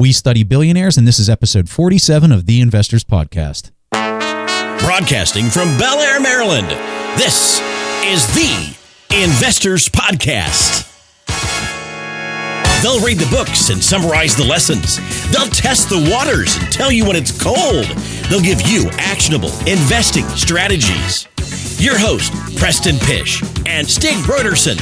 We study billionaires, and this is episode 47 of The Investors Podcast. Broadcasting from Bel Air, Maryland, this is The Investors Podcast. They'll read the books and summarize the lessons. They'll test the waters and tell you when it's cold. They'll give you actionable investing strategies. Your host, Preston Pish and Stig Brodersen.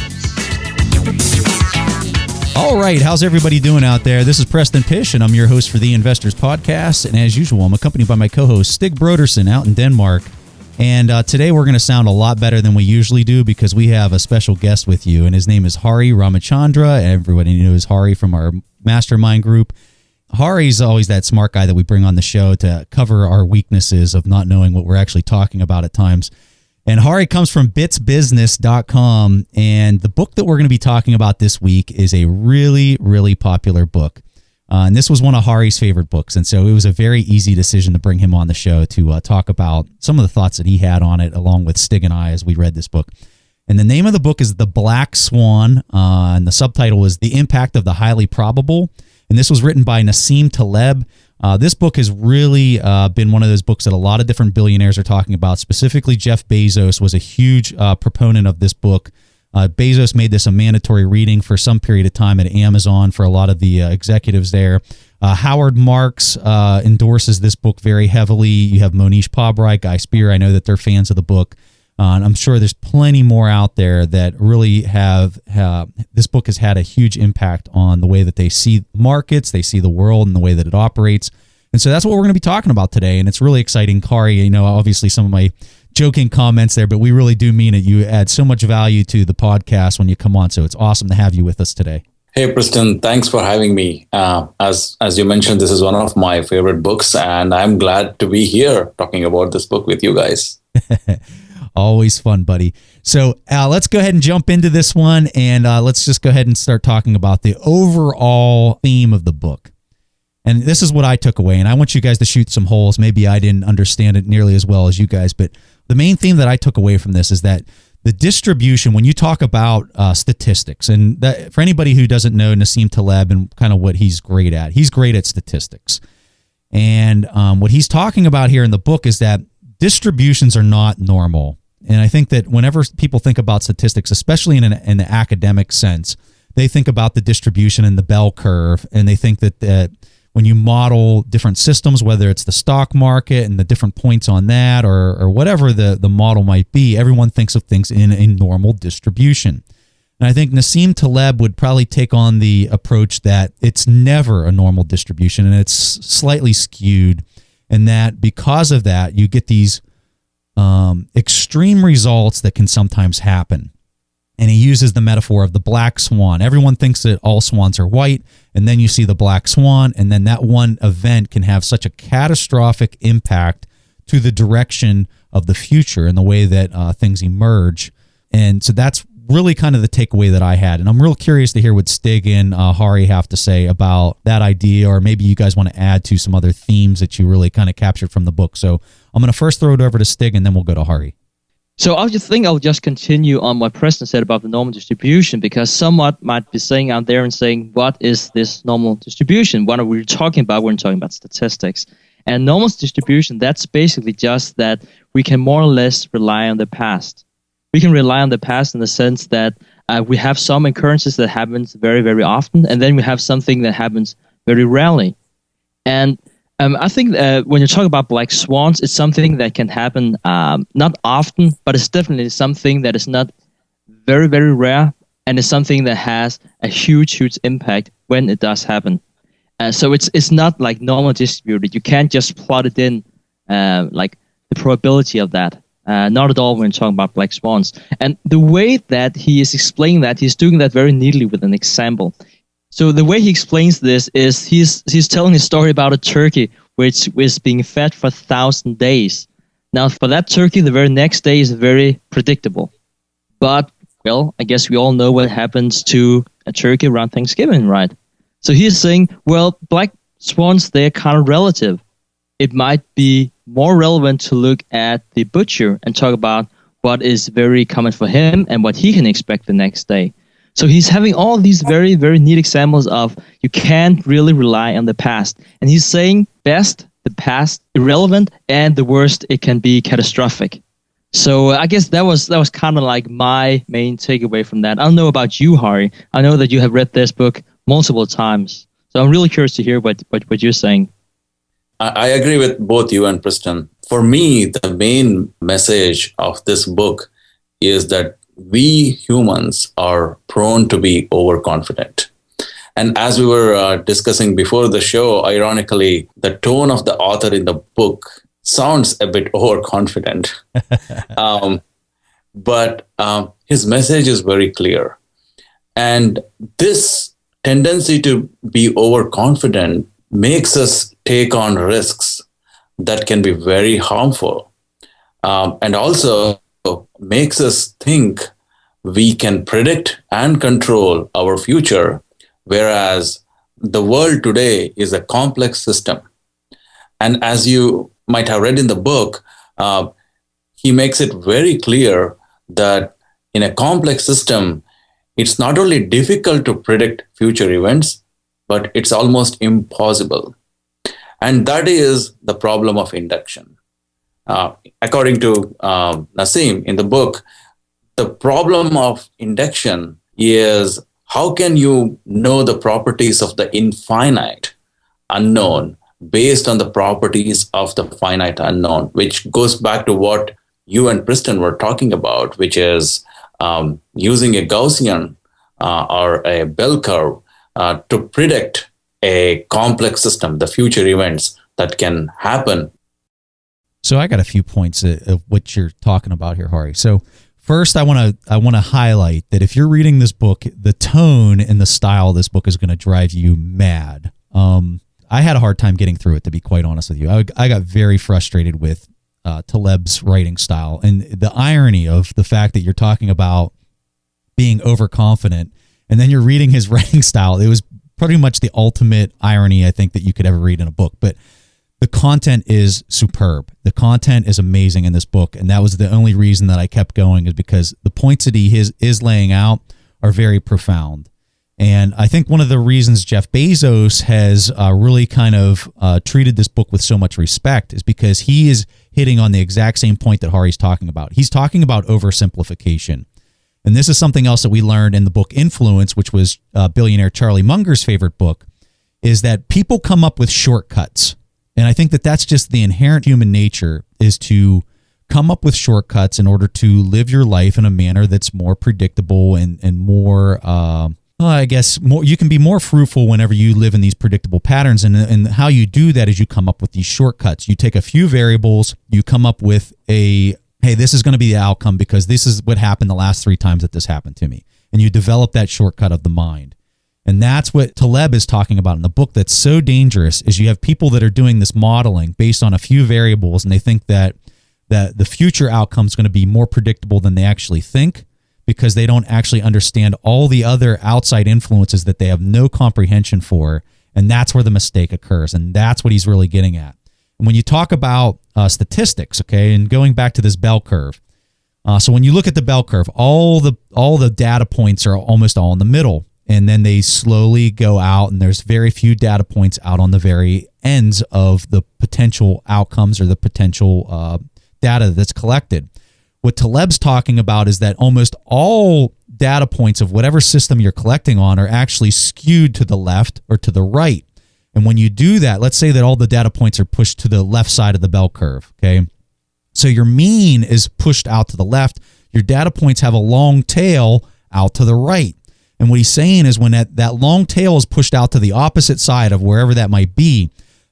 All right, how's everybody doing out there? This is Preston Pish, and I'm your host for The Investors Podcast. And as usual, I'm accompanied by my co-host, Stig Brodersen, out in Denmark. And today we're going to sound a lot better than we usually do because we have a special guest with you, and his name is Hari Ramachandra. Everybody knows Hari from our mastermind group. Hari's always that smart guy that we bring on the show to cover our weaknesses of not knowing what we're actually talking about at times. And Hari comes from bitsbusiness.com, and the book that we're going to be talking about this week is a really, really popular book. And this was one of Hari's favorite books, and so it was a very easy decision to bring him on the show to talk about some of the thoughts that he had on it, along with Stig and I as we read this book. And the name of the book is The Black Swan, and the subtitle is The Impact of the Highly Probable. And this was written by Nassim Taleb. This book has really been one of those books that a lot of different billionaires are talking about. Specifically, Jeff Bezos was a huge proponent of this book. Bezos made this a mandatory reading for some period of time at Amazon for a lot of the executives there. Howard Marks endorses this book very heavily. You have Monish Pabrai, Guy Spear. I know that they're fans of the book. And I'm sure there's plenty more out there that really have this book has had a huge impact on the way that they see markets, they see the world, and the way that it operates. And so that's what we're going to be talking about today. And it's really exciting. Hari, obviously some of my joking comments there, but we really do mean it. You add so much value to the podcast when you come on. So it's awesome to have you with us today. Hey, Preston, thanks for having me. As you mentioned, this is one of my favorite books, and I'm glad to be here talking about this book with you guys. Always fun, buddy. So let's go ahead and jump into this one, and let's just go ahead and start talking about the overall theme of the book. And this is what I took away, and I want you guys to shoot some holes. Maybe I didn't understand it nearly as well as you guys, but the main theme that I took away from this is that the distribution, when you talk about statistics, and that, for anybody who doesn't know Nassim Taleb and kind of what he's great at statistics. And what he's talking about here in the book is that distributions are not normal. And I think that whenever people think about statistics, especially in the academic sense, they think about the distribution and the bell curve, and they think that when you model different systems, whether it's the stock market and the different points on that or whatever the model might be, everyone thinks of things in a normal distribution. And I think Nassim Taleb would probably take on the approach that it's never a normal distribution and it's slightly skewed, and that because of that, you get these extreme results that can sometimes happen. And he uses the metaphor of the black swan. Everyone thinks that all swans are white, and then you see the black swan, and then that one event can have such a catastrophic impact to the direction of the future and the way that things emerge. And so that's really kind of the takeaway that I had. And I'm real curious to hear what Stig and Hari have to say about that idea, or maybe you guys want to add to some other themes that you really kind of captured from the book. So I'm going to first throw it over to Stig, and then we'll go to Hari. So I'll just continue on what Preston said about the normal distribution, because someone might be saying out there and saying, what is this normal distribution? What are we talking about? We're talking about statistics. And normal distribution, that's basically just that we can more or less rely on the past. We can rely on the past in the sense that we have some occurrences that happens very, very often, and then we have something that happens very rarely. And I think when you talk about black swans, it's something that can happen not often, but it's definitely something that is not very, very rare, and it's something that has a huge, huge impact when it does happen. So it's not like normal distributed. You can't just plot it in like the probability of that. Not at all when talking about black swans. And the way that he is explaining that, he's doing that very neatly with an example. So the way he explains this is he's telling a story about a turkey which is being fed for 1,000 days. Now, for that turkey, the very next day is very predictable. But, well, I guess we all know what happens to a turkey around Thanksgiving, right? So he's saying, well, black swans, they're kind of relative. It might be more relevant to look at the butcher and talk about what is very common for him and what he can expect the next day. So he's having all these very, very neat examples of you can't really rely on the past. And he's saying best, the past, irrelevant, and the worst, it can be catastrophic. So I guess that was kind of like my main takeaway from that. I don't know about you, Hari. I know that you have read this book multiple times. So I'm really curious to hear what you're saying. I agree with both you and Preston. For me, the main message of this book is that we humans are prone to be overconfident. And as we were discussing before the show, ironically, the tone of the author in the book sounds a bit overconfident. But his message is very clear. And this tendency to be overconfident makes us take on risks that can be very harmful, and also makes us think we can predict and control our future, whereas the world today is a complex system. And as you might have read in the book, he makes it very clear that in a complex system, it's not only difficult to predict future events, but it's almost impossible. And that is the problem of induction. According to Nassim in the book, the problem of induction is how can you know the properties of the infinite unknown based on the properties of the finite unknown, which goes back to what you and Preston were talking about, which is using a Gaussian or a bell curve to predict a complex system, the future events that can happen. So I got a few points of what you're talking about here, Hari. So first, I want to highlight that if you're reading this book, the tone and the style of this book is going to drive you mad. I had a hard time getting through it, to be quite honest with you. I got very frustrated with Taleb's writing style and the irony of the fact that you're talking about being overconfident and then you're reading his writing style. It was pretty much the ultimate irony, I think, that you could ever read in a book. But the content is superb. The content is amazing in this book. And that was the only reason that I kept going, is because the points that he is laying out are very profound. And I think one of the reasons Jeff Bezos has really kind of treated this book with so much respect is because he is hitting on the exact same point that Hari's talking about. He's talking about oversimplification. And this is something else that we learned in the book Influence, which was billionaire Charlie Munger's favorite book, is that people come up with shortcuts. And I think that that's just the inherent human nature, is to come up with shortcuts in order to live your life in a manner that's more predictable and more, I guess, more. You can be more fruitful whenever you live in these predictable patterns. And how you do that is you come up with these shortcuts. You take a few variables, you come up with hey, this is going to be the outcome because this is what happened the last 3 times that this happened to me. And you develop that shortcut of the mind. And that's what Taleb is talking about in the book that's so dangerous, is you have people that are doing this modeling based on a few variables, and they think that the future outcome is going to be more predictable than they actually think, because they don't actually understand all the other outside influences that they have no comprehension for. And that's where the mistake occurs. And that's what he's really getting at. And when you talk about statistics, okay, and going back to this bell curve, so when you look at the bell curve, all the data points are almost all in the middle. And then they slowly go out, and there's very few data points out on the very ends of the potential outcomes or the potential data that's collected. What Taleb's talking about is that almost all data points of whatever system you're collecting on are actually skewed to the left or to the right. And when you do that, let's say that all the data points are pushed to the left side of the bell curve, okay? So your mean is pushed out to the left. Your data points have a long tail out to the right. And what he's saying is when that long tail is pushed out to the opposite side of wherever that might be,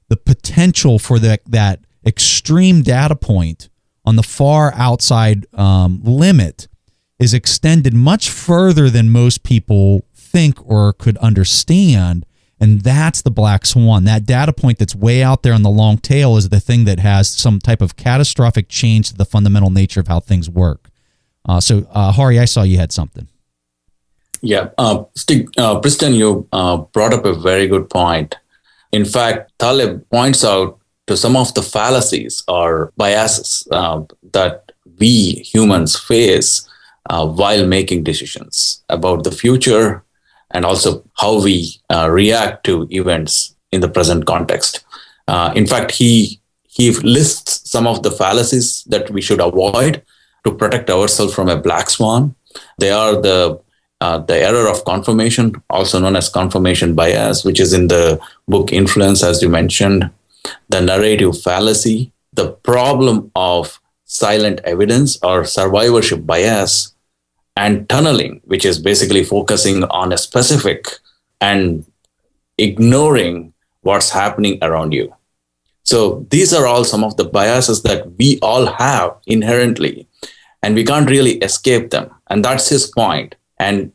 the potential for that extreme data point on the far outside limit is extended much further than most people think or could understand. And that's the black swan. That data point that's way out there on the long tail is the thing that has some type of catastrophic change to the fundamental nature of how things work. So Hari, I saw you had something. Yeah, Stig, Preston, you brought up a very good point. In fact, Taleb points out to some of the fallacies or biases that we humans face while making decisions about the future and also how we react to events in the present context. In fact, he lists some of the fallacies that we should avoid to protect ourselves from a black swan. They are the error of confirmation, also known as confirmation bias, which is in the book Influence, as you mentioned, the narrative fallacy, the problem of silent evidence or survivorship bias, and tunneling, which is basically focusing on a specific and ignoring what's happening around you. So these are all some of the biases that we all have inherently, and we can't really escape them. And that's his point. And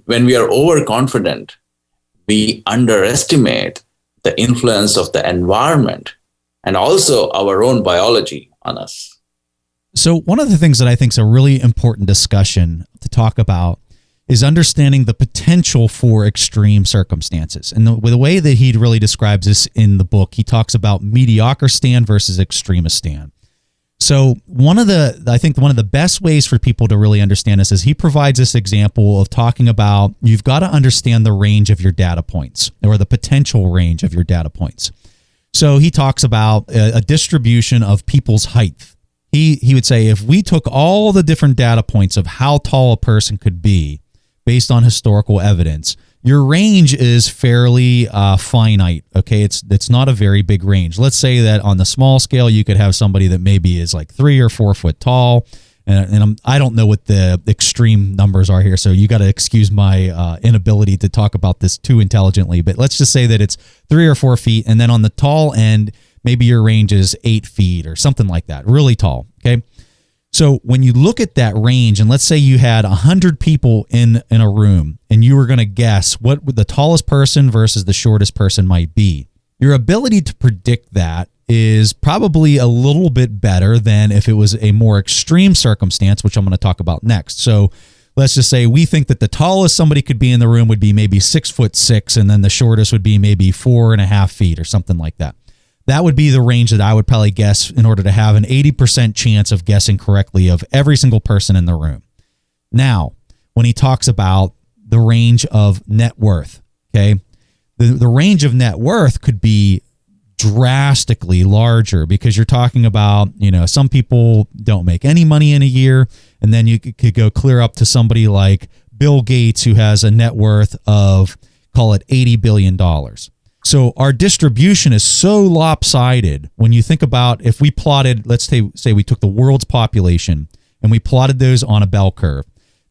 when we are overconfident, we underestimate the influence of the environment and also our own biology on us. So one of the things that I think is a really important discussion to talk about is understanding the potential for extreme circumstances. And the way that he really describes this in the book, he talks about Mediocristan versus Extremistan. So I think one of the best ways for people to really understand this is he provides this example of talking about you've got to understand the range of your data points, or the potential range of your data points. So he talks about a distribution of people's height. He would say if we took all the different data points of how tall a person could be based on historical evidence, your range is fairly finite. Okay, it's not a very big range. Let's say that on the small scale, you could have somebody that maybe is like 3 or 4 foot tall, and I don't know what the extreme numbers are here, so you got to excuse my inability to talk about this too intelligently. But let's just say that it's 3 or 4 feet, and then on the tall end, maybe your range is 8 feet or something like that, really tall. Okay. So when you look at that range, and let's say you had 100 people in a room, and you were going to guess what the tallest person versus the shortest person might be, your ability to predict that is probably a little bit better than if it was a more extreme circumstance, which I'm going to talk about next. So let's just say we think that the tallest somebody could be in the room would be maybe 6'6", and then the shortest would be maybe 4.5 feet or something like that. That would be the range that I would probably guess in order to have an 80% chance of guessing correctly of every single person in the room. Now, when he talks about the range of net worth, okay, the range of net worth could be drastically larger because you're talking about, some people don't make any money in a year, and then you could go clear up to somebody like Bill Gates, who has a net worth of, call it $80 billion. So our distribution is so lopsided when you think about if we plotted, let's say we took the world's population and we plotted those on a bell curve,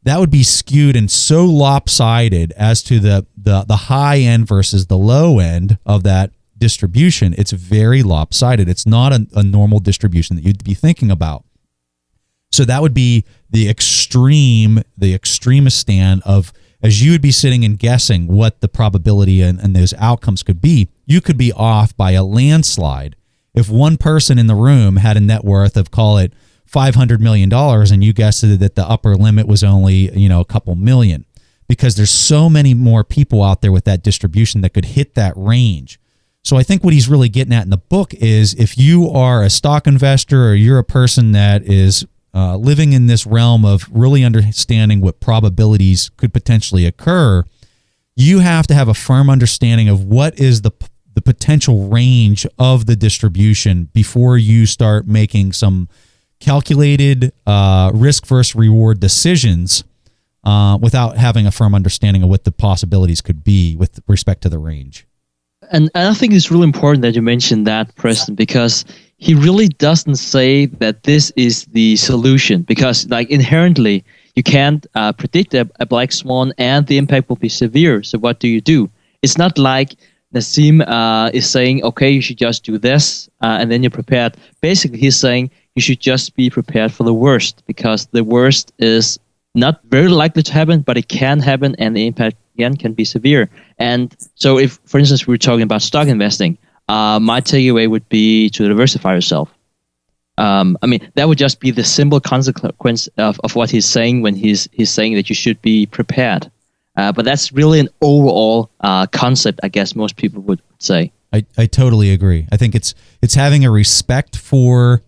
that would be skewed and so lopsided as to the high end versus the low end of that distribution. It's very lopsided. It's not a normal distribution that you'd be thinking about. So that would be the Extremistan of, as you would be sitting and guessing what the probability and those outcomes could be, you could be off by a landslide. If one person in the room had a net worth of, call it $500 million, and you guessed that the upper limit was only, a couple million, because there's so many more people out there with that distribution that could hit that range. So I think what he's really getting at in the book is if you are a stock investor or you're a person that is living in this realm of really understanding what probabilities could potentially occur, you have to have a firm understanding of what is the potential range of the distribution before you start making some calculated risk versus reward decisions without having a firm understanding of what the possibilities could be with respect to the range. And I think it's really important that you mentioned that, Preston, because he really doesn't say that this is the solution, because inherently you can't predict a black swan and the impact will be severe. So what do? It's not like Nassim is saying, okay, you should just do this and then you're prepared. Basically, he's saying you should just be prepared for the worst, because the worst is not very likely to happen, but it can happen, and the impact again can be severe. And so if, for instance, we're talking about stock investing, my takeaway would be to diversify yourself. That would just be the simple consequence of what he's saying when he's saying that you should be prepared. But that's really an overall concept, I guess most people would say. I totally agree. I think it's having a respect for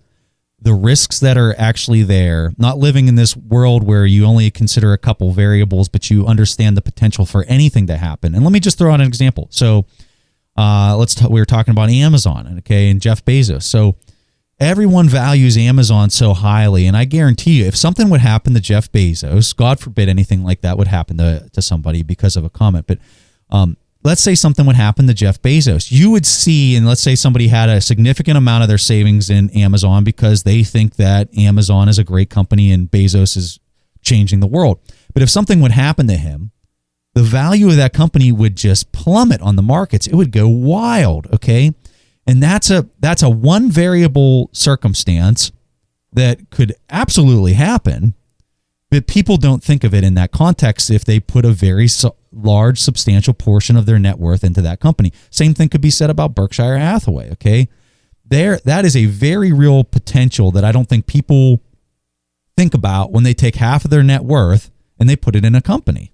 the risks that are actually there, not living in this world where you only consider a couple variables, but you understand the potential for anything to happen. And let me just throw out an example. So we were talking about Amazon, okay, and Jeff Bezos. So everyone values Amazon so highly, and I guarantee you, if something would happen to Jeff Bezos, God forbid anything like that would happen to somebody because of a comment, but let's say something would happen to Jeff Bezos. You would see, and let's say somebody had a significant amount of their savings in Amazon because they think that Amazon is a great company and Bezos is changing the world. But if something would happen to him, the value of that company would just plummet on the markets. It would go wild, okay? And that's a one variable circumstance that could absolutely happen, but people don't think of it in that context if they put a very large, substantial portion of their net worth into that company. Same thing could be said about Berkshire Hathaway, okay? That is a very real potential that I don't think people think about when they take half of their net worth and they put it in a company.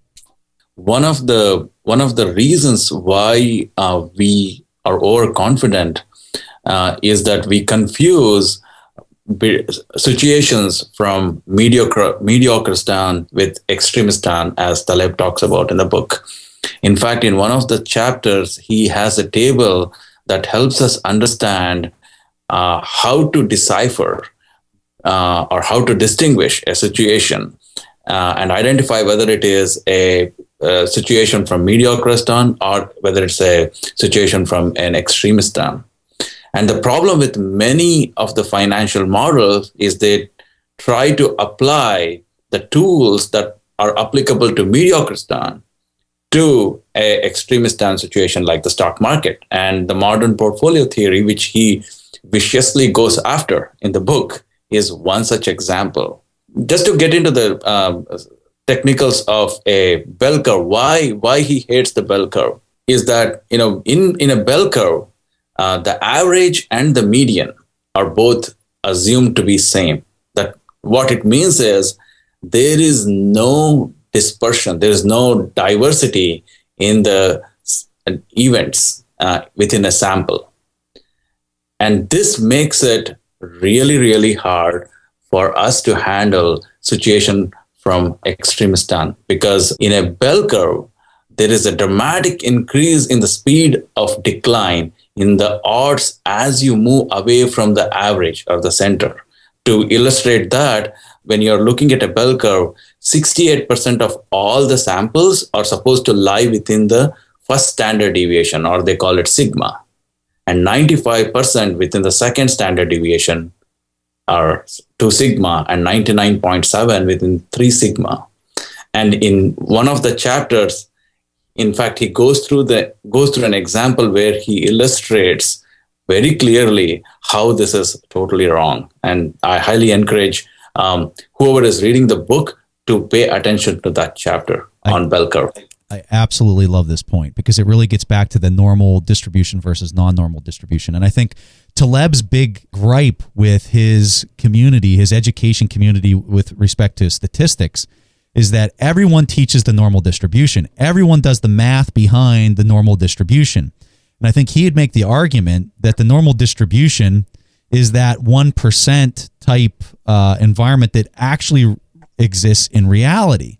One of the reasons why we are overconfident is that we confuse situations from Mediocristan with Extremistan, as Taleb talks about in the book. In fact, in one of the chapters, he has a table that helps us understand how to decipher or how to distinguish a situation and identify whether it is a situation from Mediocristan or whether it's a situation from an Extremistan. And the problem with many of the financial models is they try to apply the tools that are applicable to Mediocristan to an Extremistan situation like the stock market. And the modern portfolio theory, which he viciously goes after in the book, is one such example. Just to get into the technicals of a bell curve, why he hates the bell curve is that, in a bell curve, the average and the median are both assumed to be same. That what it means is there is no dispersion, there is no diversity in the events within a sample. And this makes it really, really hard for us to handle situation from Extremistan, because in a bell curve, there is a dramatic increase in the speed of decline in the odds as you move away from the average or the center. To illustrate that, when you're looking at a bell curve, 68% of all the samples are supposed to lie within the first standard deviation, or they call it sigma, and 95% within the second standard deviation are 2 sigma, and 99.7 within 3 sigma. And in one of the chapters, in fact, he goes through an example where he illustrates very clearly how this is totally wrong. And I highly encourage whoever is reading the book to pay attention to that chapter on bell curve. I absolutely love this point because it really gets back to the normal distribution versus non-normal distribution. And I think Taleb's big gripe with his community, his education community with respect to statistics, is that everyone teaches the normal distribution. Everyone does the math behind the normal distribution. And I think he'd make the argument that the normal distribution is that 1% type environment that actually exists in reality.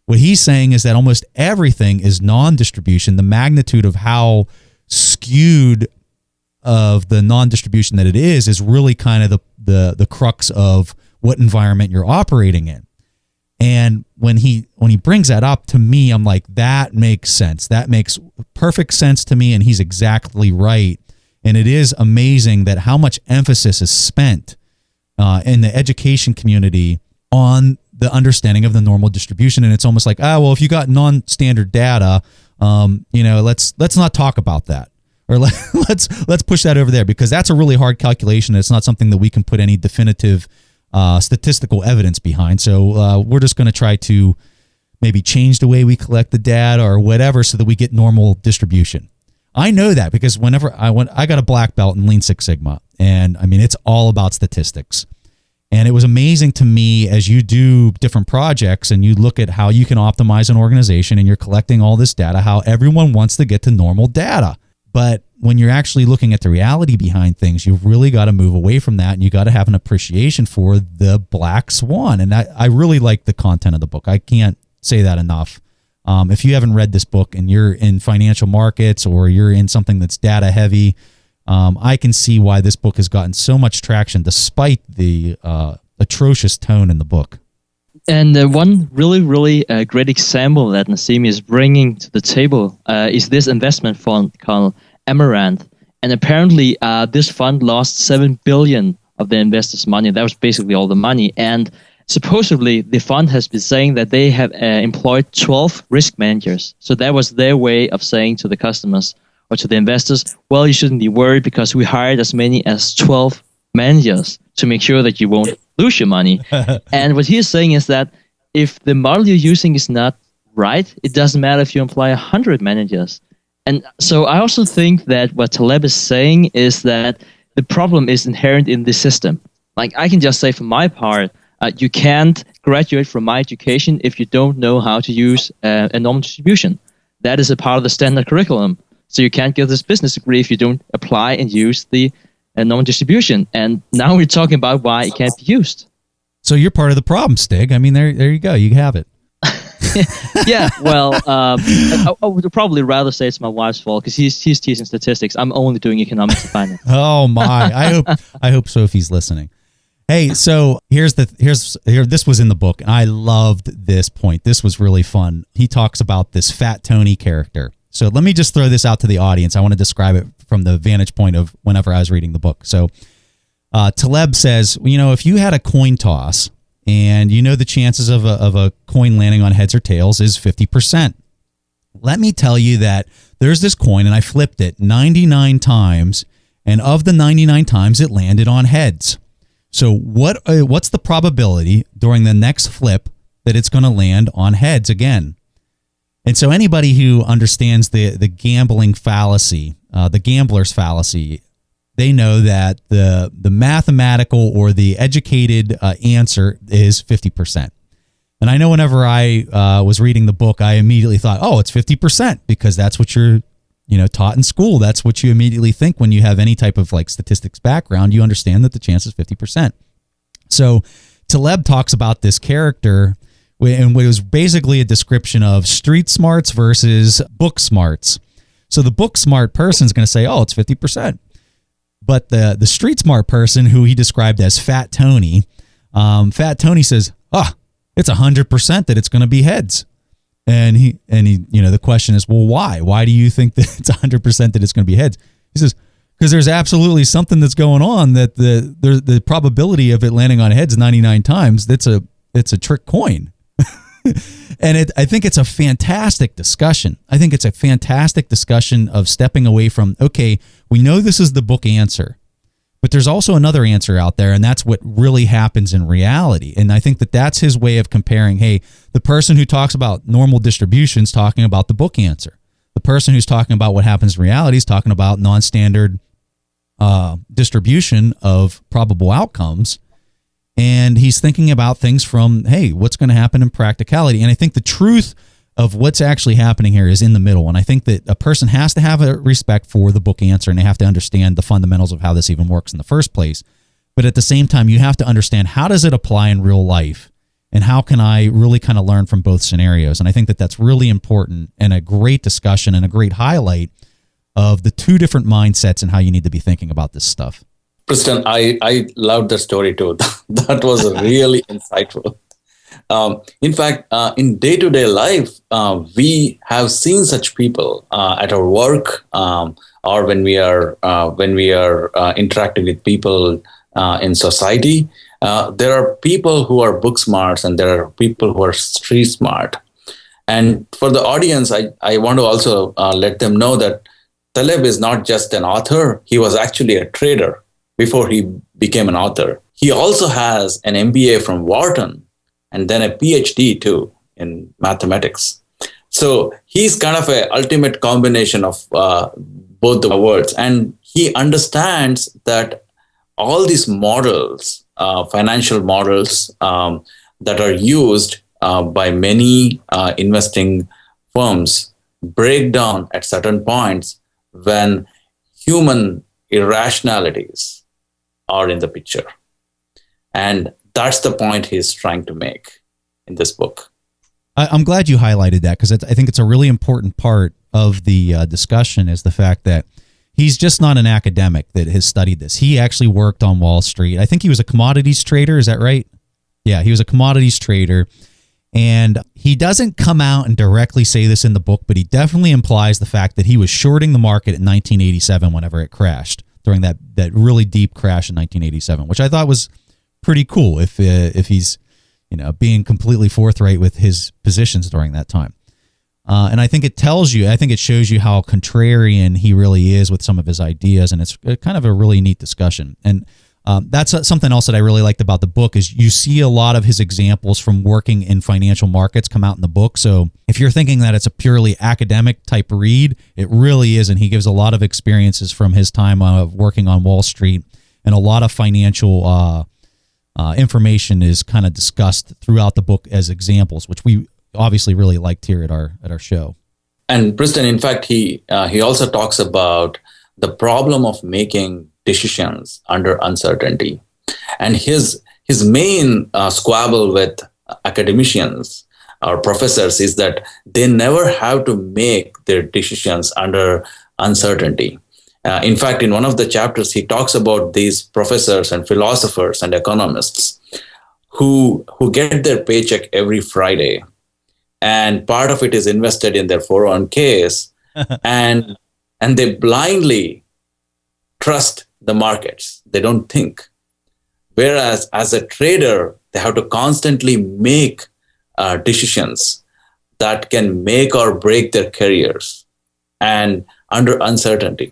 What he's saying is that almost everything is non-distribution. The magnitude of how skewed of the non-distribution that it is really kind of the crux of what environment you're operating in. And when he brings that up to me, I'm like, that makes sense. That makes perfect sense to me, and he's exactly right. And it is amazing that how much emphasis is spent in the education community on the understanding of the normal distribution. And it's almost like, well, if you got non-standard data, let's not talk about that, or let's push that over there, because that's a really hard calculation. It's not something that we can put any definitive statistical evidence behind. So we're just going to try to maybe change the way we collect the data or whatever so that we get normal distribution. I know that because whenever I got a black belt in Lean Six Sigma, and I mean, it's all about statistics. And it was amazing to me as you do different projects and you look at how you can optimize an organization and you're collecting all this data, how everyone wants to get to normal data. But when you're actually looking at the reality behind things, you've really got to move away from that, and you got to have an appreciation for the Black Swan. And I really like the content of the book. I can't say that enough. If you haven't read this book and you're in financial markets or you're in something that's data heavy, I can see why this book has gotten so much traction despite the atrocious tone in the book. And one really great example that Nassim is bringing to the table is this investment fund called Amaranth. And apparently this fund lost $7 billion of the investors' money. That was basically all the money. And supposedly the fund has been saying that they have employed 12 risk managers. So that was their way of saying to the customers or to the investors, well, you shouldn't be worried because we hired as many as 12 managers to make sure that you won't lose your money. And what he's saying is that if the model you're using is not right, it doesn't matter if you employ 100 managers. And so I also think that what Taleb is saying is that the problem is inherent in the system. Like I can just say for my part, you can't graduate from my education if you don't know how to use a normal distribution. That is a part of the standard curriculum. So you can't get this business degree if you don't apply and use the normal distribution. And now we're talking about why it can't be used. So you're part of the problem, Stig. I mean, there you go. You have it. Yeah, well, I would probably rather say it's my wife's fault because he's teaching statistics. I'm only doing economics and finance. Oh my! I hope Sophie's listening. Hey, so here. This was in the book, and I loved this point. This was really fun. He talks about this Fat Tony character. So let me just throw this out to the audience. I want to describe it from the vantage point of whenever I was reading the book. So Taleb says, if you had a coin toss and the chances of a coin landing on heads or tails is 50%. Let me tell you that there's this coin and I flipped it 99 times, and of the 99 times it landed on heads. So what's the probability during the next flip that it's going to land on heads again? And so anybody who understands the gambling fallacy, the Gamblers Fallacy, they know that the mathematical or the educated answer is 50%. And I know whenever I was reading the book, I immediately thought, oh, it's 50% because that's what you're taught in school. That's what you immediately think when you have any type of like statistics background. You understand that the chance is 50%. So Taleb talks about this character, and it was basically a description of street smarts versus book smarts. So the book smart person is going to say, oh, it's 50%. But the street smart person, who he described as Fat Tony says, it's 100% that it's going to be heads. And he, the question is, well, why? Why do you think that it's 100% that it's going to be heads? He says, because there's absolutely something that's going on that the probability of it landing on heads 99 times, it's a trick coin. And I think it's a fantastic discussion. I think it's a fantastic discussion of stepping away from, okay, we know this is the book answer, but there's also another answer out there, and that's what really happens in reality. And I think that that's his way of comparing, hey, the person who talks about normal distributions talking about the book answer. The person who's talking about what happens in reality is talking about non-standard distribution of probable outcomes. And he's thinking about things from, hey, what's going to happen in practicality? And I think the truth of what's actually happening here is in the middle. And I think that a person has to have a respect for the book answer, and they have to understand the fundamentals of how this even works in the first place. But at the same time, you have to understand, how does it apply in real life? And how can I really kind of learn from both scenarios? And I think that that's really important and a great discussion and a great highlight of the two different mindsets and how you need to be thinking about this stuff. Preston, I loved the story too. That was really insightful. In fact, in day-to-day life, we have seen such people at our work or when we are interacting with people in society. There are people who are book smarts and there are people who are street smart. And for the audience, I want to also let them know that Taleb is not just an author. He was actually a trader before he became an author. He also has an MBA from Wharton and then a PhD too in mathematics. So he's kind of an ultimate combination of both the worlds. And he understands that all these models, financial models that are used by many investing firms break down at certain points when human irrationalities are in the picture. And that's the point he's trying to make in this book. I'm glad you highlighted that, because I think it's a really important part of the discussion, is the fact that he's just not an academic that has studied this. He actually worked on Wall Street. I think he was a commodities trader. Is that right? Yeah, he was a commodities trader. And he doesn't come out and directly say this in the book, but he definitely implies the fact that he was shorting the market in 1987 whenever it crashed, during that really deep crash in 1987, which I thought was pretty cool if he's, being completely forthright with his positions during that time. And I think it shows you how contrarian he really is with some of his ideas, and it's kind of a really neat discussion. And that's something else that I really liked about the book, is you see a lot of his examples from working in financial markets come out in the book. So if you're thinking that it's a purely academic type read, it really isn't. He gives a lot of experiences from his time of working on Wall Street, and a lot of financial information is kind of discussed throughout the book as examples, which we obviously really liked here at our show. And Preston, in fact, he also talks about the problem of making decisions under uncertainty. And his main squabble with academicians or professors is that they never have to make their decisions under uncertainty. In fact, in one of the chapters, he talks about these professors and philosophers and economists who get their paycheck every Friday, and part of it is invested in their 401ks, and they blindly trust the markets. They don't think. Whereas as a trader, they have to constantly make decisions that can make or break their careers, and under uncertainty.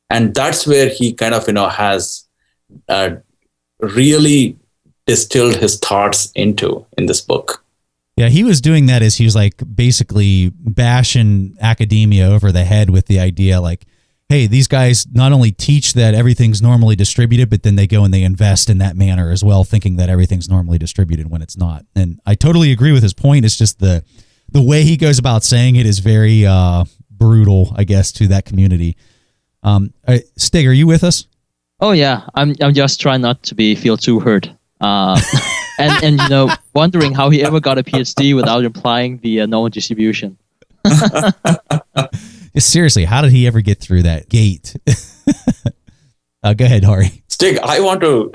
And that's where he kind of, has really distilled his thoughts into in this book. Yeah, he was doing that as he was like basically bashing academia over the head with the idea like, hey, these guys not only teach that everything's normally distributed, but then they go and they invest in that manner as well, thinking that everything's normally distributed when it's not. And I totally agree with his point. It's just the way he goes about saying it is very brutal, I guess, to that community. Stig, are you with us? Oh yeah, I'm just trying not to feel too hurt. And wondering how he ever got a PhD without applying the normal distribution. Seriously, how did he ever get through that gate? Go ahead, Hari. Stig, I want to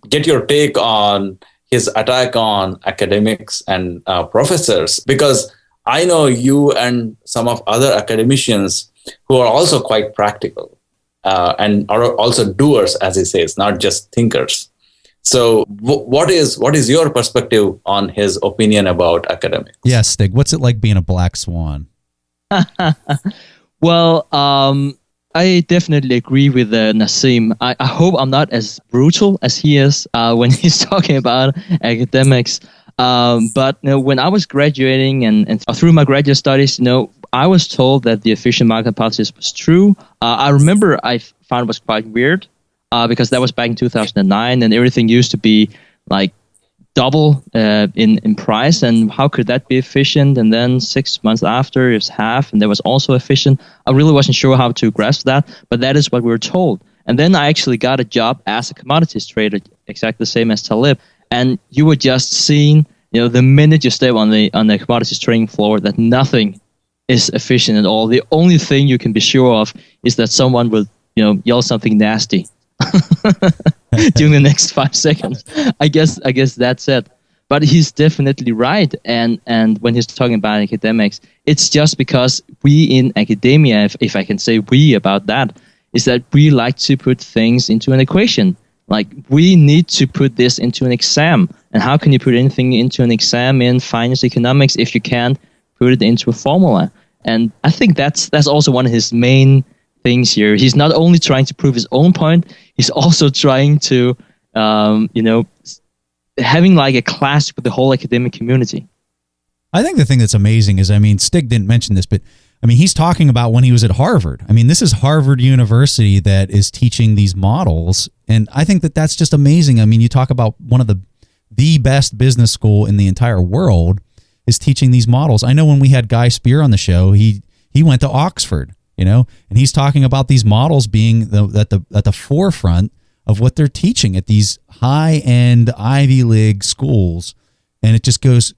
get your take on his attack on academics and professors, because I know you and some of other academicians who are also quite practical and are also doers, as he says, not just thinkers. So what is your perspective on his opinion about academics? Yes, Stig, what's it like being a black swan? Well, I definitely agree with Nassim. I hope I'm not as brutal as he is when he's talking about academics. But when I was graduating and through my graduate studies, I was told that the efficient market hypothesis was true. I remember I found it was quite weird because that was back in 2009, and everything used to be like double in price. And how could that be efficient? And then 6 months after, it's half, and that was also efficient. I really wasn't sure how to grasp that, but that is what we were told. And then I actually got a job as a commodities trader, exactly the same as Taleb. And you were just seeing, the minute you step on the commodities trading floor, that nothing is efficient at all. The only thing you can be sure of is that someone will, yell something nasty during the next 5 seconds. I guess that's it. But he's definitely right. And when he's talking about academics, it's just because we in academia, if I can say we about that, is that we like to put things into an equation. Like, we need to put this into an exam. And how can you put anything into an exam in finance economics if you can't put it into a formula? And I think that's also one of his main things here. He's not only trying to prove his own point, he's also trying to, having like a clash with the whole academic community. I think the thing that's amazing is, Stig didn't mention this, but he's talking about when he was at Harvard. This is Harvard University that is teaching these models. And I think that that's just amazing. You talk about one of the best business school in the entire world is teaching these models. I know when we had Guy Spear on the show, he went to Oxford. And he's talking about these models being at the forefront of what they're teaching at these high-end Ivy League schools, and it just goes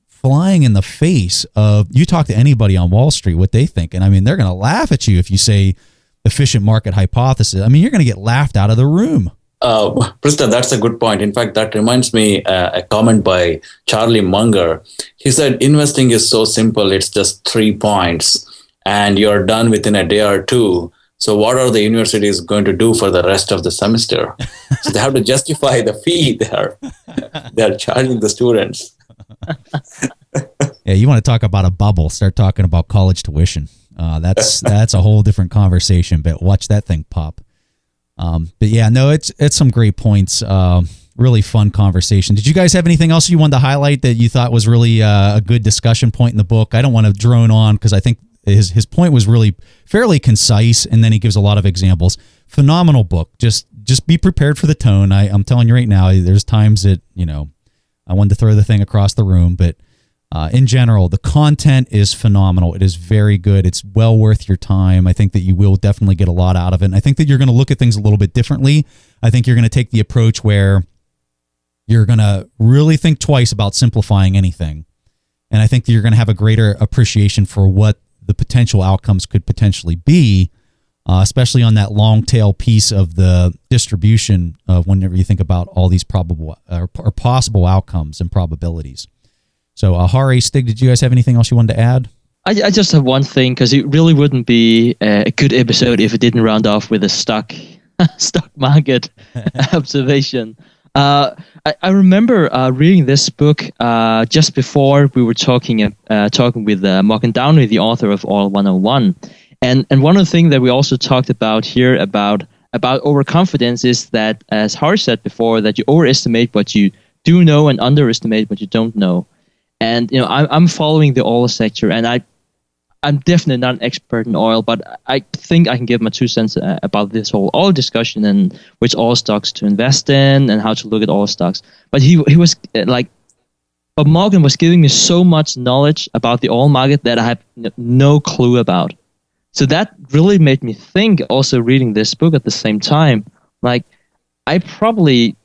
flying in the face of, you talk to anybody on Wall Street, what they think, and I mean, they're going to laugh at you if you say efficient market hypothesis. I mean, you're going to get laughed out of the room. Preston, that's a good point. In fact, that reminds me a comment by Charlie Munger. He said, investing is so simple, it's just 3 points, and you're done within a day or two. So what are the universities going to do for the rest of the semester? So they have to justify the fee they're charging the students. Yeah, you want to talk about a bubble, start talking about college tuition. That's a whole different conversation, but watch that thing pop. But yeah, no, it's some great points. Really fun conversation. Did you guys have anything else you wanted to highlight that you thought was really a good discussion point in the book? I don't want to drone on because I think his point was really fairly concise, and then he gives a lot of examples. Phenomenal book. Just be prepared for the tone. I'm telling you right now, there's times that, I wanted to throw the thing across the room, but in general, the content is phenomenal. It is very good. It's well worth your time. I think that you will definitely get a lot out of it. And I think that you're going to look at things a little bit differently. I think you're going to take the approach where you're going to really think twice about simplifying anything. And I think that you're going to have a greater appreciation for what the potential outcomes could potentially be, especially on that long tail piece of the distribution of whenever you think about all these probable or possible outcomes and probabilities. So, Hari, Stig, did you guys have anything else you wanted to add? I just have one thing, because it really wouldn't be a good episode if it didn't round off with a stock market observation. I remember reading this book just before we were talking with Mark Downey, the author of Oil 101. And one of the things that we also talked about here about overconfidence is that, as Hari said before, that you overestimate what you do know and underestimate what you don't know. And I'm following the oil sector, and I'm definitely not an expert in oil, but I think I can give my 2 cents about this whole oil discussion and which oil stocks to invest in and how to look at oil stocks. But he was Bob Morgan was giving me so much knowledge about the oil market that I have no clue about. So that really made me think, also reading this book at the same time, I probably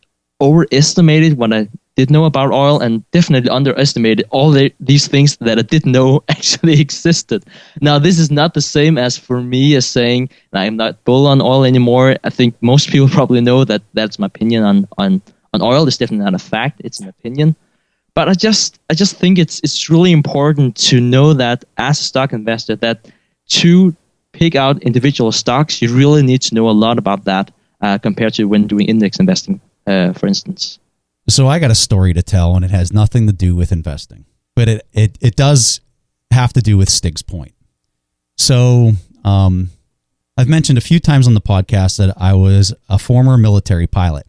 overestimated what I did know about oil, and definitely underestimated all these things that I didn't know actually existed. Now, this is not the same as for me as saying I'm not bull on oil anymore. I think most people probably know that that's my opinion on oil. It's definitely not a fact. It's an opinion. But I just think it's really important to know that as a stock investor, that to pick out individual stocks, you really need to know a lot about that compared to when doing index investing, for instance. So I got a story to tell, and it has nothing to do with investing, but it does have to do with Stig's point. So I've mentioned a few times on the podcast that I was a former military pilot.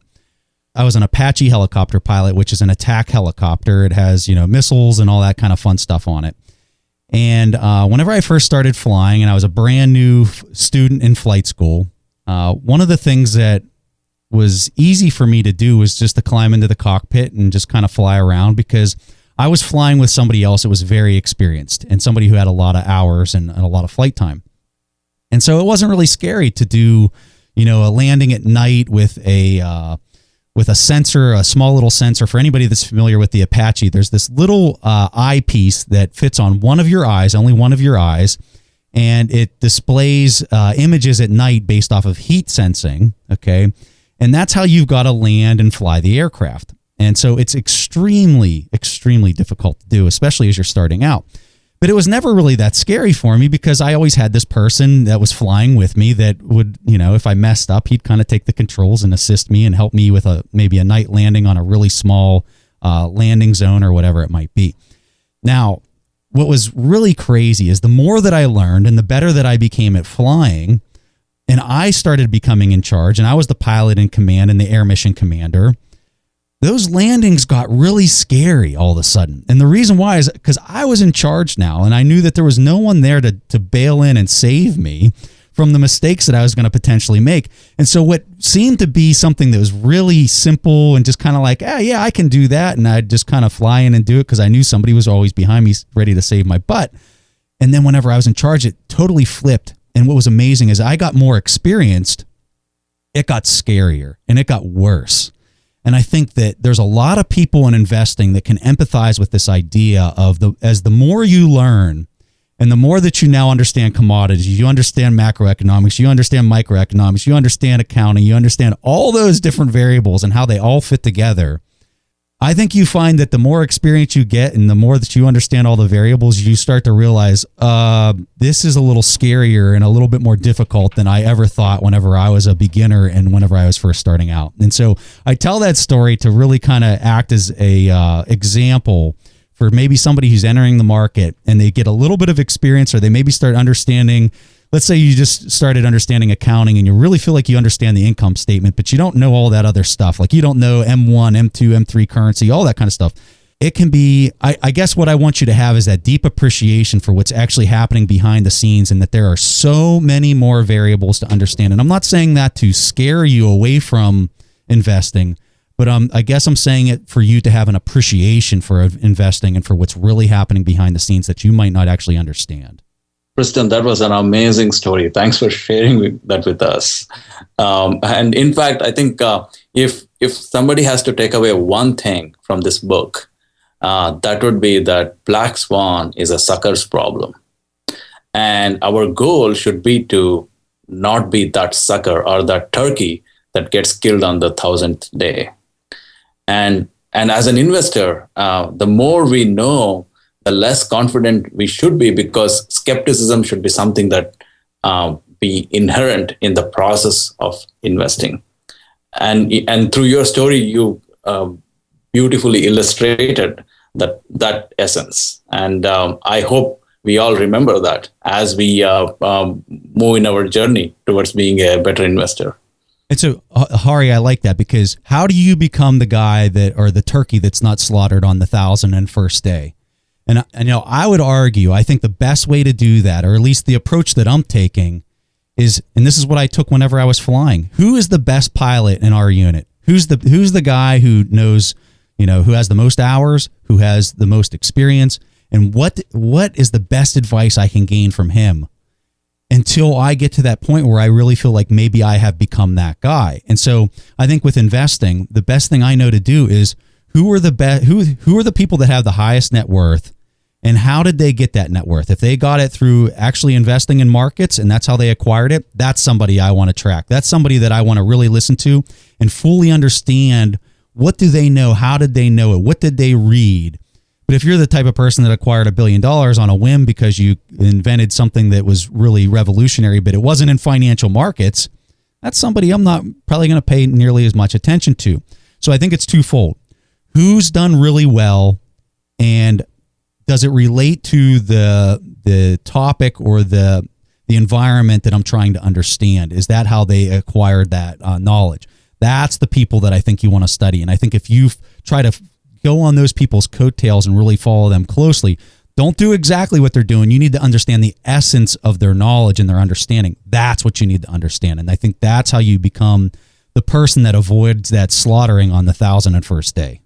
I was an Apache helicopter pilot, which is an attack helicopter. It has, missiles and all that kind of fun stuff on it. And whenever I first started flying, and I was a brand new student in flight school, one of the things that was easy for me to do was just to climb into the cockpit and just kind of fly around, because I was flying with somebody else that was very experienced and somebody who had a lot of hours and a lot of flight time. And so it wasn't really scary to do, a landing at night with a sensor, a small little sensor. For anybody that's familiar with the Apache, there's this little eyepiece that fits on one of your eyes, only one of your eyes, and it displays images at night based off of heat sensing, okay? And that's how you've got to land and fly the aircraft. And so it's extremely, extremely difficult to do, especially as you're starting out. But it was never really that scary for me, because I always had this person that was flying with me that would, if I messed up, he'd kind of take the controls and assist me and help me with maybe a night landing on a really small landing zone or whatever it might be. Now, what was really crazy is the more that I learned and the better that I became at flying, and I started becoming in charge, and I was the pilot in command and the air mission commander, those landings got really scary all of a sudden. And the reason why is because I was in charge now, and I knew that there was no one there to bail in and save me from the mistakes that I was going to potentially make. And so what seemed to be something that was really simple and just kind of like, yeah, I can do that, and I'd just kind of fly in and do it because I knew somebody was always behind me ready to save my butt. And then whenever I was in charge, it totally flipped and what was amazing is I got more experienced, it got scarier and it got worse. And I think that there's a lot of people in investing that can empathize with this idea of as the more you learn and the more that you now understand commodities, you understand macroeconomics, you understand microeconomics, you understand accounting, you understand all those different variables and how they all fit together. I think you find that the more experience you get and the more that you understand all the variables, you start to realize this is a little scarier and a little bit more difficult than I ever thought whenever I was a beginner and whenever I was first starting out. And so I tell that story to really kind of act as a example for maybe somebody who's entering the market and they get a little bit of experience, or they maybe start understanding. Let's say you just started understanding accounting and you really feel like you understand the income statement, but you don't know all that other stuff. Like you don't know M1, M2, M3 currency, all that kind of stuff. It can be, I guess what I want you to have is that deep appreciation for what's actually happening behind the scenes, and that there are so many more variables to understand. And I'm not saying that to scare you away from investing, but I guess I'm saying it for you to have an appreciation for investing and for what's really happening behind the scenes that you might not actually understand. Preston, that was an amazing story. Thanks for sharing that with us. And in fact, I think if somebody has to take away one thing from this book, that would be that Black Swan is a sucker's problem. And our goal should be to not be that sucker or that turkey that gets killed on the 1,000th day. And as an investor, the more we know, the less confident we should be, because skepticism should be something that be inherent in the process of investing. And through your story, you beautifully illustrated that essence. And I hope we all remember that as we move in our journey towards being a better investor. And so, Hari, I like that, because how do you become the guy or the turkey that's not slaughtered on the 1,001st day? And I would argue, I think the best way to do that, or at least the approach that I'm taking, is, and this is what I took whenever I was flying. Who is the best pilot in our unit? Who's the guy who knows, who has the most hours, who has the most experience, and what is the best advice I can gain from him until I get to that point where I really feel like maybe I have become that guy. And so I think with investing, the best thing I know to do is who are the people that have the highest net worth, and how did they get that net worth? If they got it through actually investing in markets and that's how they acquired it, that's somebody I want to track. That's somebody that I want to really listen to and fully understand, what do they know? How did they know it? What did they read? But if you're the type of person that acquired $1 billion on a whim because you invented something that was really revolutionary, but it wasn't in financial markets, that's somebody I'm not probably going to pay nearly as much attention to. So I think it's twofold. Who's done really well, and does it relate to the topic or the environment that I'm trying to understand? Is that how they acquired that knowledge? That's the people that I think you want to study. And I think if you try to go on those people's coattails and really follow them closely, don't do exactly what they're doing. You need to understand the essence of their knowledge and their understanding. That's what you need to understand. And I think that's how you become the person that avoids that slaughtering on the 1,001st day.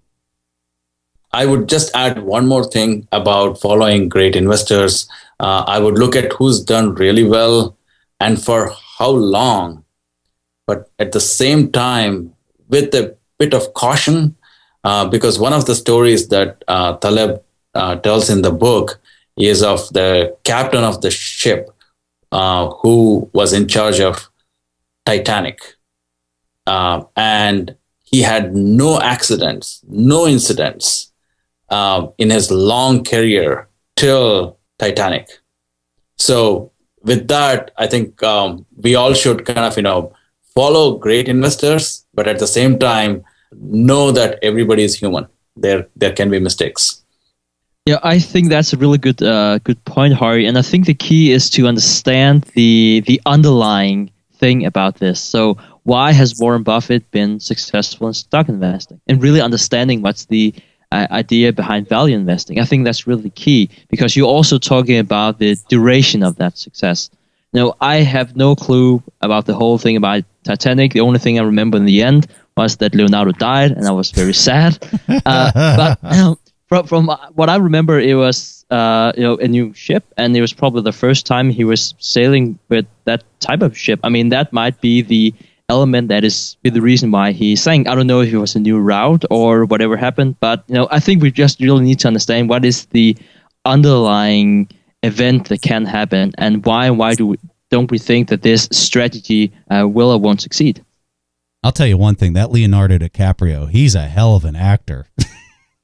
I would just add one more thing about following great investors. I would look at who's done really well and for how long, but at the same time, with a bit of caution, because one of the stories that Taleb tells in the book is of the captain of the ship who was in charge of Titanic. And he had no accidents, no incidents in his long career till Titanic. So with that, I think we all should kind of, follow great investors, but at the same time, know that everybody is human. There can be mistakes. Yeah, I think that's a really good point, Hari. And I think the key is to understand the underlying thing about this. So why has Warren Buffett been successful in stock investing? And really understanding what's the idea behind value investing. I think that's really key, because you're also talking about the duration of that success. I have no clue about the whole thing about Titanic. The only thing I remember in the end was that Leonardo died, and I was very sad. But From what I remember, it was a new ship, and it was probably the first time he was sailing with that type of ship. I mean, that might be the element that is the reason why he sank. I don't know if it was a new route or whatever happened, but I think we just really need to understand what is the underlying event that can happen, and why don't we think that this strategy will or won't succeed? I'll tell you one thing, that Leonardo DiCaprio, he's a hell of an actor.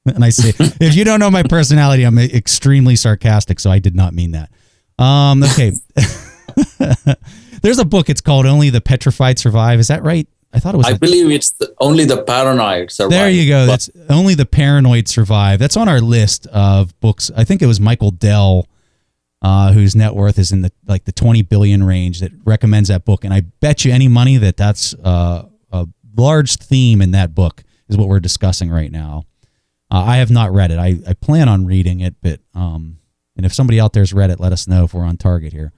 And I say, if you don't know my personality, I'm extremely sarcastic, so I did not mean that. Okay. There's a book, it's called Only the Petrified Survive. Is that right? I thought it was. I believe it's Only the Paranoid Survive. There you go. That's Only the Paranoid Survive. That's on our list of books. I think it was Michael Dell, whose net worth is in the 20 billion range, that recommends that book. And I bet you any money that that's a large theme in that book is what we're discussing right now. I have not read it. I plan on reading it, but and if somebody out there's read it, let us know if we're on target here.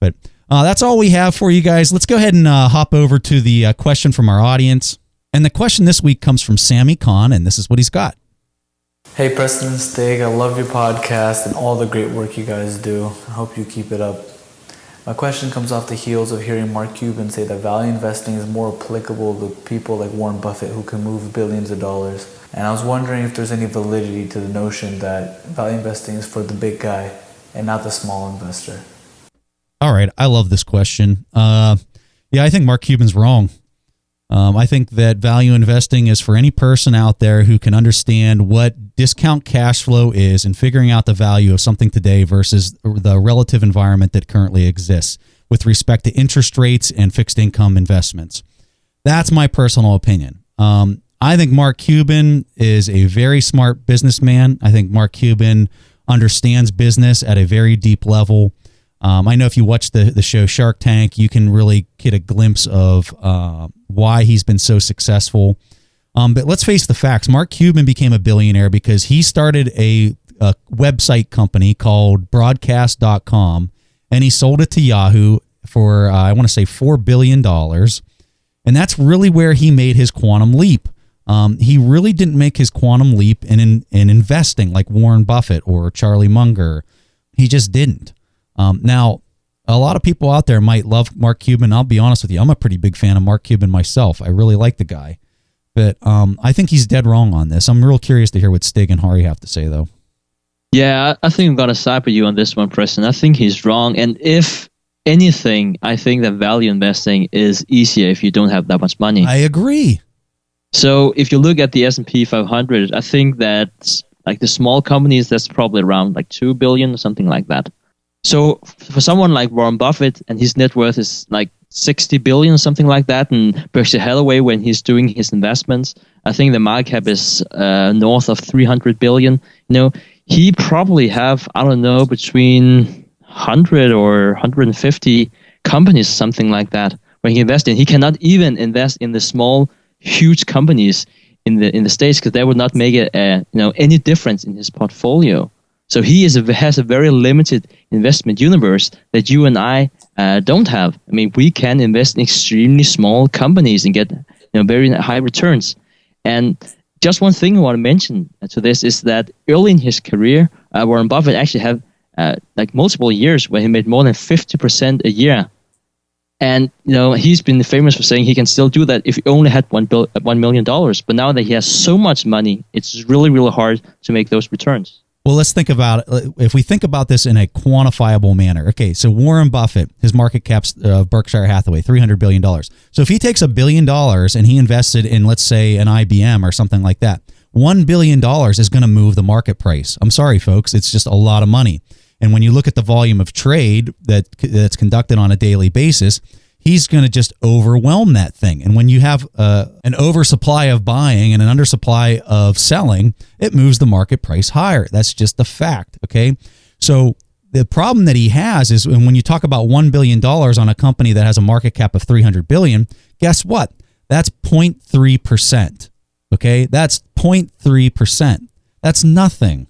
But that's all we have for you guys. Let's go ahead and hop over to the question from our audience. And the question this week comes from Sammy Khan, and this is what he's got. Hey, Preston and Stig, I love your podcast and all the great work you guys do. I hope you keep it up. My question comes off the heels of hearing Mark Cuban say that value investing is more applicable to people like Warren Buffett who can move billions of dollars. And I was wondering if there's any validity to the notion that value investing is for the big guy and not the small investor. All right. I love this question. Yeah, I think Mark Cuban's wrong. I think that value investing is for any person out there who can understand what discount cash flow is and figuring out the value of something today versus the relative environment that currently exists with respect to interest rates and fixed income investments. That's my personal opinion. I think Mark Cuban is a very smart businessman. I think Mark Cuban understands business at a very deep level. I know if you watch the show Shark Tank, you can really get a glimpse of why he's been so successful. But let's face the facts. Mark Cuban became a billionaire because he started a website company called broadcast.com, and he sold it to Yahoo for, I want to say, $4 billion. And that's really where he made his quantum leap. He really didn't make his quantum leap in investing like Warren Buffett or Charlie Munger. He just didn't. Now, a lot of people out there might love Mark Cuban. I'll be honest with you. I'm a pretty big fan of Mark Cuban myself. I really like the guy. But I think he's dead wrong on this. I'm real curious to hear what Stig and Hari have to say, though. Yeah, I think I'm going to side with you on this one, Preston. I think he's wrong. And if anything, I think that value investing is easier if you don't have that much money. I agree. So if you look at the S&P 500, I think that like the small companies, that's probably around like 2 billion or something like that. So for someone like Warren Buffett, and his net worth is like 60 billion or something like that, and Berkshire Hathaway, when he's doing his investments, I think the market cap is north of 300 billion. He probably have, I don't know, between 100 or 150 companies, something like that, where he invests in. He cannot even invest in the small, huge companies in the States because that would not make it any difference in his portfolio. So he has a very limited investment universe that you and I don't have. I mean, we can invest in extremely small companies and get very high returns. And just one thing I want to mention to this is that early in his career, Warren Buffett actually had like multiple years where he made more than 50% a year. And he's been famous for saying he can still do that if he only had $1 million. But now that he has so much money, it's really, really hard to make those returns. Well, let's think about it. If we think about this in a quantifiable manner. Okay, so Warren Buffett, his market cap's Berkshire Hathaway, $300 billion. So if he takes $1 billion and he invested in, let's say, an IBM or something like that, $1 billion is going to move the market price. I'm sorry, folks. It's just a lot of money. And when you look at the volume of trade that's conducted on a daily basis, he's going to just overwhelm that thing. And when you have an oversupply of buying and an undersupply of selling, it moves the market price higher. That's just the fact, okay? So the problem that he has is when you talk about $1 billion on a company that has a market cap of $300 billion, guess what? That's 0.3%, okay? That's 0.3%. That's nothing.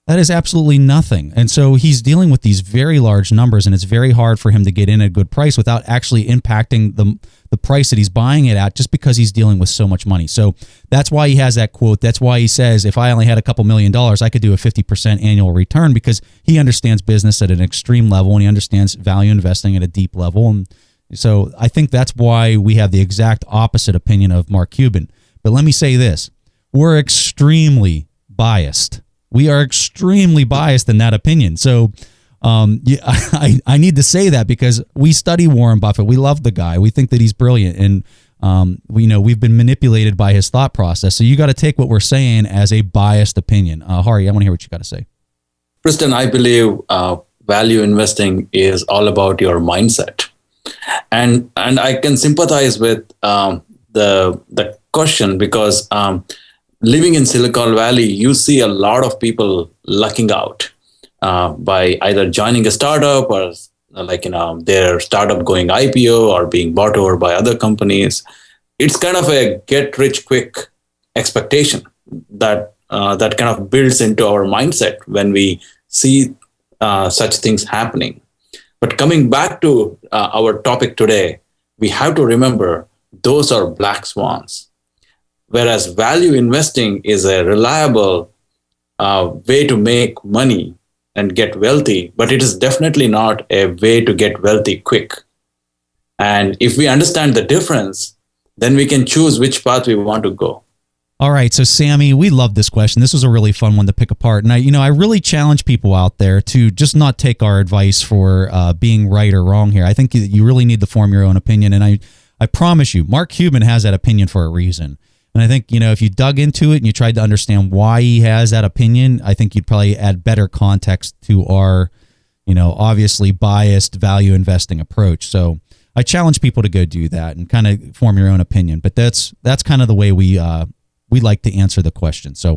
That is absolutely nothing. And so he's dealing with these very large numbers, and it's very hard for him to get in at a good price without actually impacting the price that he's buying it at, just because he's dealing with so much money. So that's why he has that quote. That's why he says, if I only had a couple $1 million, I could do a 50% annual return, because he understands business at an extreme level and he understands value investing at a deep level. And so I think that's why we have the exact opposite opinion of Mark Cuban. But let me say this. We're extremely biased. We are extremely biased in that opinion. So I need to say that because we study Warren Buffett. We love the guy. We think that he's brilliant. And we've been manipulated by his thought process. So you got to take what we're saying as a biased opinion. Hari, I want to hear what you got to say. Preston, I believe value investing is all about your mindset. And I can sympathize with the question, because living in Silicon Valley, you see a lot of people lucking out by either joining a startup or their startup going IPO or being bought over by other companies. It's kind of a get rich quick expectation that kind of builds into our mindset when we see such things happening. But coming back to our topic today, we have to remember those are black swans. Whereas value investing is a reliable way to make money and get wealthy, but it is definitely not a way to get wealthy quick. And if we understand the difference, then we can choose which path we want to go. All right. So Sammy, we love this question. This was a really fun one to pick apart. And I really challenge people out there to just not take our advice for being right or wrong here. I think you really need to form your own opinion. And I promise you, Mark Cuban has that opinion for a reason. And I think, if you dug into it and you tried to understand why he has that opinion, I think you'd probably add better context to our, obviously biased value investing approach. So I challenge people to go do that and kind of form your own opinion. But that's kind of the way we like to answer the question. So,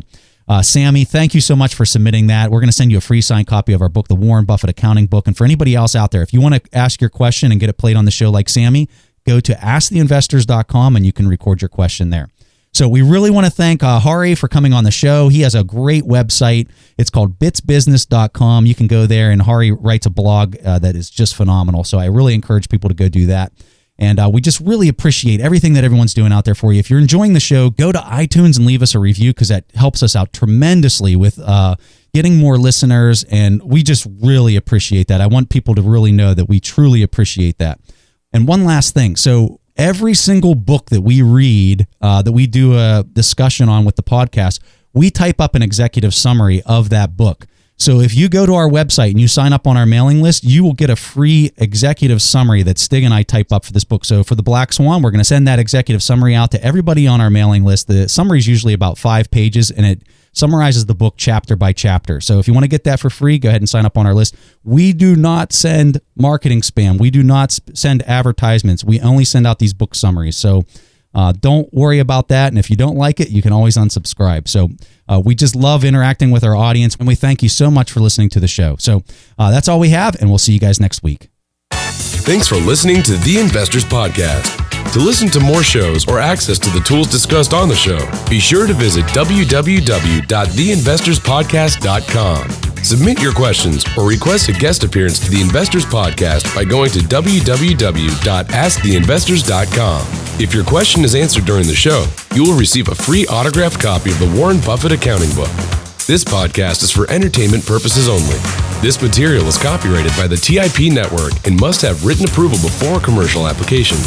Sammy, thank you so much for submitting that. We're going to send you a free signed copy of our book, The Warren Buffett Accounting Book. And for anybody else out there, if you want to ask your question and get it played on the show like Sammy, go to asktheinvestors.com and you can record your question there. So we really want to thank Hari for coming on the show. He has a great website. It's called bitsbusiness.com. You can go there, and Hari writes a blog that is just phenomenal. So I really encourage people to go do that. And we just really appreciate everything that everyone's doing out there for you. If you're enjoying the show, go to iTunes and leave us a review, because that helps us out tremendously with getting more listeners. And we just really appreciate that. I want people to really know that we truly appreciate that. And one last thing. So every single book that we read, that we do a discussion on with the podcast, we type up an executive summary of that book. So if you go to our website and you sign up on our mailing list, you will get a free executive summary that Stig and I type up for this book. So for the Black Swan, we're going to send that executive summary out to everybody on our mailing list. The summary is usually about 5 pages, and it summarizes the book chapter by chapter. So if you want to get that for free, go ahead and sign up on our list. We do not send marketing spam. We do not send advertisements. We only send out these book summaries. So don't worry about that. And if you don't like it, you can always unsubscribe. So we just love interacting with our audience, and we thank you so much for listening to the show. So that's all we have, and we'll see you guys next week. Thanks for listening to The Investors Podcast. To listen to more shows or access to the tools discussed on the show, be sure to visit www.theinvestorspodcast.com. Submit your questions or request a guest appearance to The Investors Podcast by going to www.asktheinvestors.com. If your question is answered during the show, you will receive a free autographed copy of the Warren Buffett Accounting Book. This podcast is for entertainment purposes only. This material is copyrighted by the TIP Network and must have written approval before commercial application.